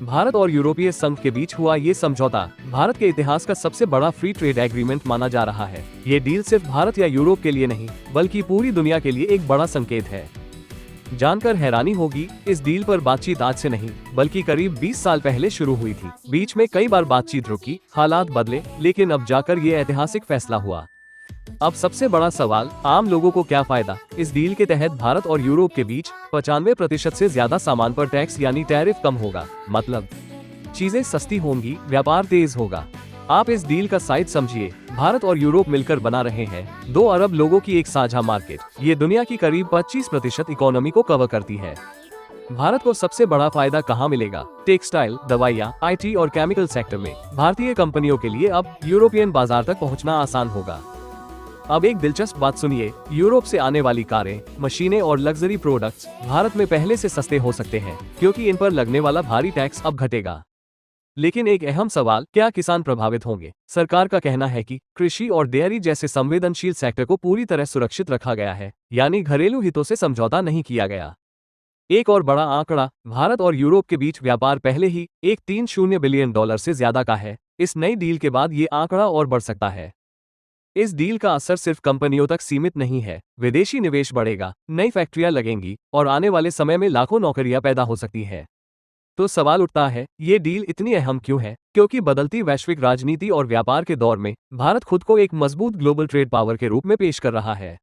भारत और यूरोपीय संघ के बीच हुआ ये समझौता भारत के इतिहास का सबसे बड़ा फ्री ट्रेड एग्रीमेंट माना जा रहा है। ये डील सिर्फ भारत या यूरोप के लिए नहीं बल्कि पूरी दुनिया के लिए एक बड़ा संकेत है। जानकर हैरानी होगी, इस डील पर बातचीत आज से नहीं बल्कि करीब 20 साल पहले शुरू हुई थी। बीच में कई बार बातचीत रुकी, हालात बदले, लेकिन अब जाकर ये ऐतिहासिक फैसला हुआ। अब सबसे बड़ा सवाल, आम लोगों को क्या फायदा? इस डील के तहत भारत और यूरोप के बीच 95% से ज्यादा सामान पर टैक्स यानी टैरिफ कम होगा। मतलब चीजें सस्ती होंगी, व्यापार तेज होगा। आप इस डील का साइज समझिए। भारत और यूरोप मिलकर बना रहे हैं 2 अरब लोगों की एक साझा मार्केट। ये दुनिया की करीब 25% इकोनॉमी को कवर करती है। भारत को सबसे बड़ा फायदा कहाँ मिलेगा? टेक्सटाइल, दवाइयाँ, IT और केमिकल सेक्टर में भारतीय कंपनियों के लिए अब यूरोपियन बाजार तक पहुँचना आसान होगा। अब एक दिलचस्प बात सुनिए, यूरोप से आने वाली कारें, मशीनें और लग्जरी प्रोडक्ट्स भारत में पहले से सस्ते हो सकते हैं क्योंकि इन पर लगने वाला भारी टैक्स अब घटेगा। लेकिन एक अहम सवाल, क्या किसान प्रभावित होंगे? सरकार का कहना है कि कृषि और डेयरी जैसे संवेदनशील सेक्टर को पूरी तरह सुरक्षित रखा गया है, यानी घरेलू हितों से समझौता नहीं किया गया। एक और बड़ा आंकड़ा, भारत और यूरोप के बीच व्यापार पहले ही $130 बिलियन से ज्यादा का है। इस नई डील के बाद ये आंकड़ा और बढ़ सकता है। इस डील का असर सिर्फ कंपनियों तक सीमित नहीं है, विदेशी निवेश बढ़ेगा, नई फैक्ट्रियां लगेंगी और आने वाले समय में लाखों नौकरियां पैदा हो सकती हैं। तो सवाल उठता है, ये डील इतनी अहम क्यों है? क्योंकि बदलती वैश्विक राजनीति और व्यापार के दौर में भारत खुद को एक मजबूत ग्लोबल ट्रेड पावर के रूप में पेश कर रहा है।